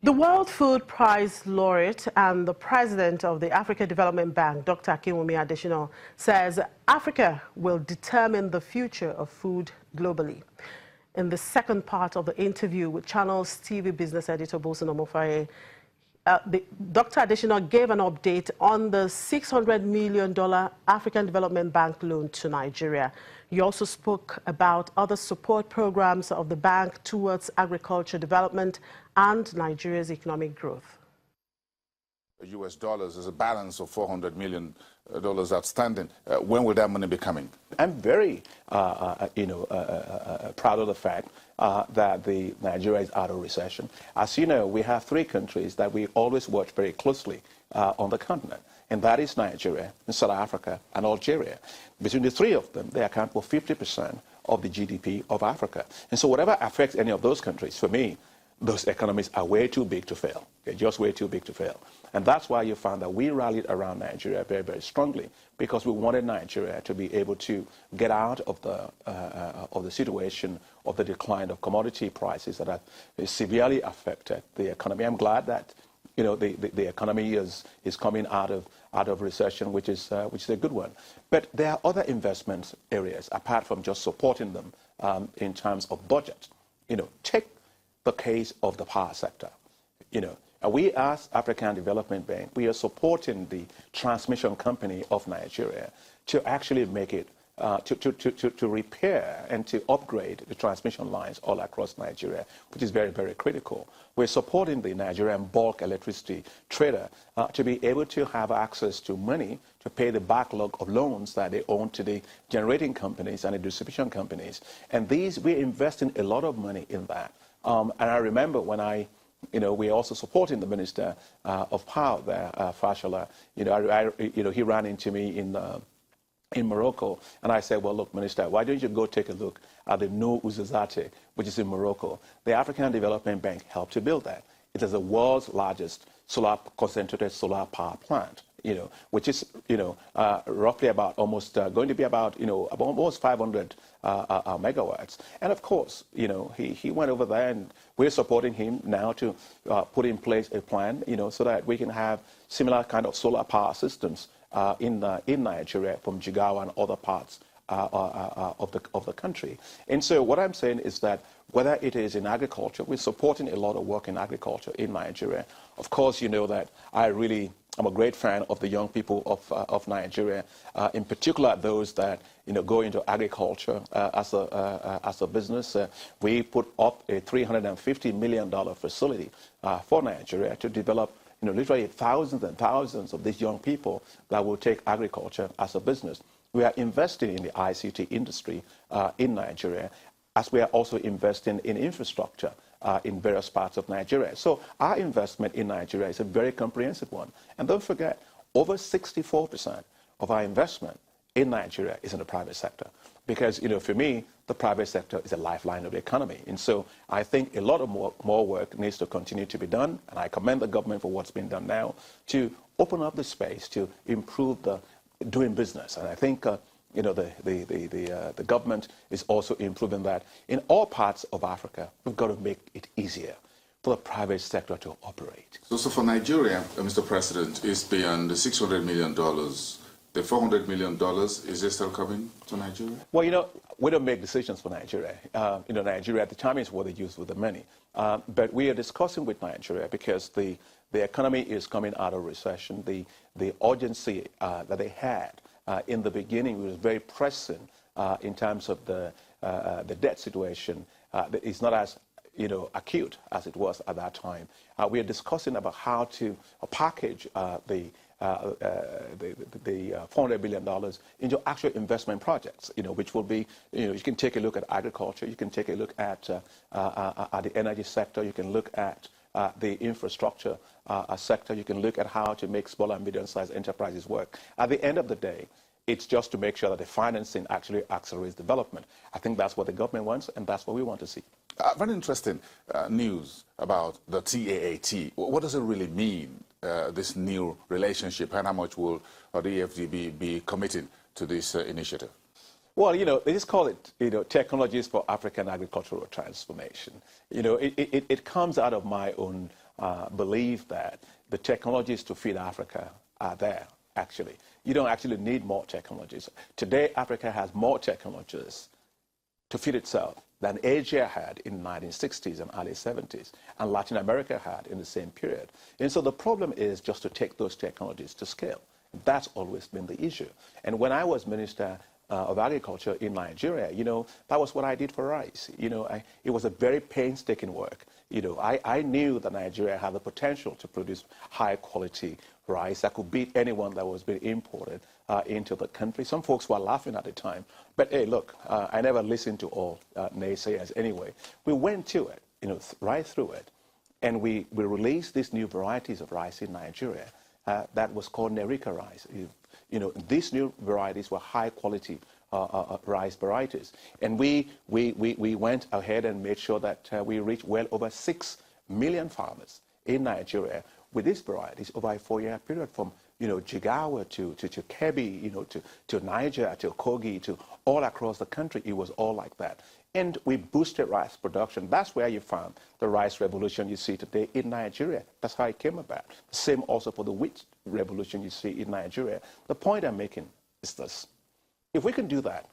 The World Food Prize laureate and the president of the Africa Development Bank, Dr. Akinwumi Adesina, says Africa will determine the future of food globally. In the second part of the interview with Channel's TV business editor, Bosun Omofaye, Dr. Adesina gave an update on the $600 million African Development Bank loan to Nigeria. He also spoke about other support programs of the bank towards agriculture development and Nigeria's economic growth. US dollars is a balance of $400 million outstanding. When will that money be coming? I'm very, proud of the fact that Nigeria is out of recession. As you know, we have three countries that we always watch very closely on the continent, and that is Nigeria, South Africa, and Algeria. Between the three of them, they account for 50% of the GDP of Africa. And so whatever affects any of those countries, for me, those economies are way too big to fail. They're just way too big to fail. And that's why you found that we rallied around Nigeria very, very strongly, because we wanted Nigeria to be able to get out of the situation of the decline of commodity prices that have severely affected the economy. I'm glad that the economy is coming out of recession, which is a good one. But there are other investment areas apart from just supporting them in terms of budget. Take the case of the power sector. We as African Development Bank, we are supporting the transmission company of Nigeria to actually make it, to repair and to upgrade the transmission lines all across Nigeria, which is very, very critical. We're supporting the Nigerian bulk electricity trader to be able to have access to money to pay the backlog of loans that they own to the generating companies and the distribution companies. And we're investing a lot of money in that. And I remember when we're also supporting the Minister of Power there, Fashola. He ran into me in Morocco, and I said, well, look, Minister, why don't you go take a look at the new Uzazate, which is in Morocco. The African Development Bank helped to build that. It is the world's largest concentrated solar power plant, which is, roughly about going to be about almost 500 megawatts. And of course, he went over there, and we're supporting him now to put in place a plan, so that we can have similar kind of solar power systems in Nigeria from Jigawa and other parts of the country. And so what I'm saying is that whether it is in agriculture, we're supporting a lot of work in agriculture in Nigeria. Of course, you know that I'm a great fan of the young people of Nigeria, in particular those that go into agriculture as a business. We put up a $350 million facility for Nigeria to develop literally thousands and thousands of these young people that will take agriculture as a business. We are investing in the ICT industry in Nigeria, as we are also investing in infrastructure in various parts of Nigeria. So our investment in Nigeria is a very comprehensive one. And don't forget, over 64% of our investment in Nigeria is in the private sector. Because, for me, the private sector is a lifeline of the economy. And so I think a lot of more work needs to continue to be done. And I commend the government for what's been done now to open up the space to improve the doing business. And I think, the government is also improving that. In all parts of Africa, we've got to make it easier for the private sector to operate. So for Nigeria, Mr. President, is beyond the $600 million. The $400 million, is it still coming to Nigeria? Well, we don't make decisions for Nigeria. Nigeria determines what they use with the money. But we are discussing with Nigeria because the economy is coming out of recession. The urgency that they had in the beginning was very pressing in terms of the debt situation. It's not as acute as it was at that time. We are discussing about how to package the $400 billion into actual investment projects, which will be, you can take a look at agriculture, you can take a look at the energy sector, you can look at the infrastructure sector, you can look at how to make small and medium-sized enterprises work. At the end of the day, it's just to make sure that the financing actually accelerates development. I think that's what the government wants, and that's what we want to see. Very interesting news about the TAAT. What does it really mean, this new relationship, and how much will the EFDB be committing to this initiative? Well, they just call it, Technologies for African Agricultural Transformation. It comes out of my own believe that the technologies to feed Africa are there, actually. You don't actually need more technologies. Today, Africa has more technologies to feed itself than Asia had in the 1960s and early 70s, and Latin America had in the same period. And so the problem is just to take those technologies to scale. That's always been the issue. And when I was Minister of Agriculture in Nigeria, that was what I did for rice. It was a very painstaking work. I knew that Nigeria had the potential to produce high quality rice that could beat anyone that was being imported into the country. Some folks were laughing at the time. But hey, look, I never listened to all naysayers anyway. We went to it, right through it. And we released these new varieties of rice in Nigeria that was called Nerika rice. These new varieties were high quality rice varieties. And we went ahead and made sure that we reached well over 6 million farmers in Nigeria with these varieties over a 4-year period, from Jigawa to Kebbi, to Niger, to Kogi, to all across the country. It was all like that. And we boosted rice production. That's where you found the rice revolution you see today in Nigeria. That's how it came about. Same also for the wheat revolution you see in Nigeria. The point I'm making is this. If we can do that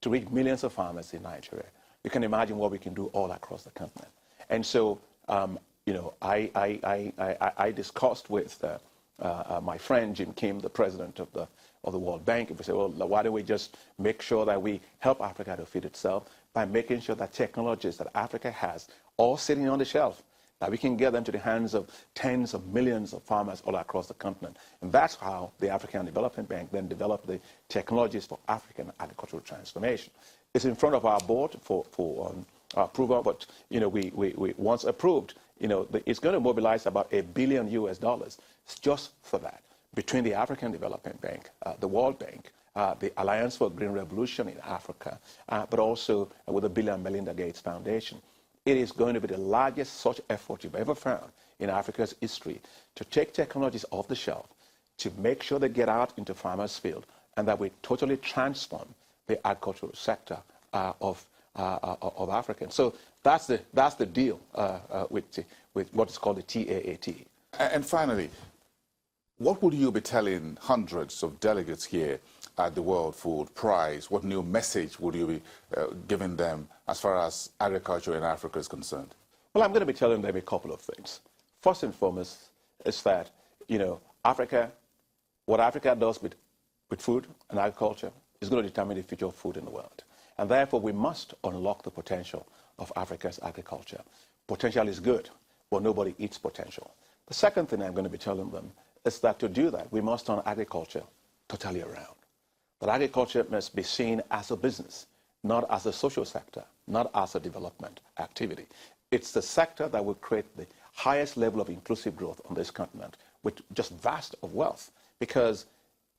to reach millions of farmers in Nigeria, you can imagine what we can do all across the continent. And so, I discussed with my friend Jim Kim, the president of the World Bank. We said, well, why don't we just make sure that we help Africa to feed itself by making sure that technologies that Africa has all sitting on the shelf, that we can get them to the hands of tens of millions of farmers all across the continent. And that's how the African Development Bank then developed the technologies for African agricultural transformation. It's in front of our board for approval, but we once approved, it's going to mobilize about $1 billion just for that, between the African Development Bank, the World Bank, the Alliance for Green Revolution in Africa, but also with the Bill and Melinda Gates Foundation. It is going to be the largest such effort you've ever found in Africa's history to take technologies off the shelf, to make sure they get out into farmers' field, and that we totally transform the agricultural sector of Africa. So that's the deal with what is called the TAAT. And finally, what would you be telling hundreds of delegates here at the World Food Prize? What new message would you be giving them as far as agriculture in Africa is concerned? Well, I'm going to be telling them a couple of things. First and foremost is that, Africa, what Africa does with food and agriculture is going to determine the future of food in the world. And therefore, we must unlock the potential of Africa's agriculture. Potential is good, but nobody eats potential. The second thing I'm going to be telling them is that to do that, we must turn agriculture totally around. That agriculture must be seen as a business, not as a social sector, not as a development activity. It's the sector that will create the highest level of inclusive growth on this continent with just vast of wealth. Because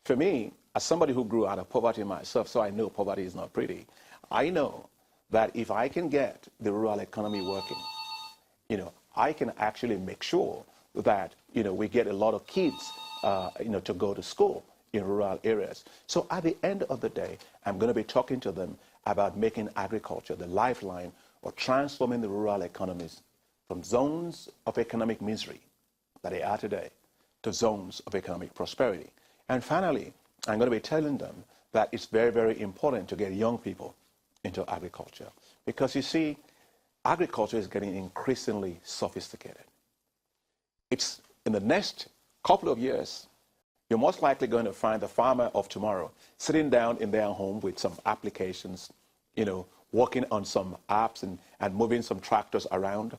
for me, as somebody who grew out of poverty myself, so I know poverty is not pretty, I know that if I can get the rural economy working, I can actually make sure that, we get a lot of kids, to go to school in rural areas. So at the end of the day, I'm going to be talking to them about making agriculture the lifeline or transforming the rural economies from zones of economic misery that they are today to zones of economic prosperity. And finally, I'm going to be telling them that it's very, very important to get young people into agriculture. Because you see, agriculture is getting increasingly sophisticated. It's in the next couple of years, you're most likely going to find the farmer of tomorrow sitting down in their home with some applications, working on some apps and moving some tractors around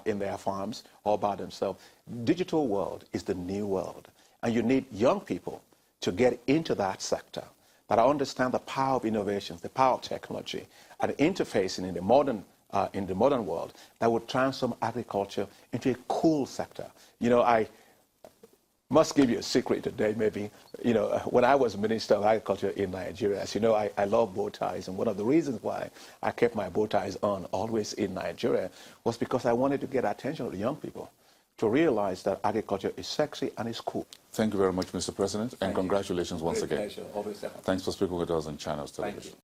in their farms all by themselves. Digital world is the new world. And you need young people to get into that sector, that understand the power of innovations, the power of technology, and interfacing in the modern world that would transform agriculture into a cool sector. I must give you a secret today, maybe. When I was Minister of Agriculture in Nigeria, as you know, I love bow ties, and one of the reasons why I kept my bow ties on always in Nigeria was because I wanted to get attention of the young people to realize that agriculture is sexy and it's cool. Thank you very much, Mr. President, and congratulations once again. Pleasure. Always. Thanks for speaking with us on Channels Television.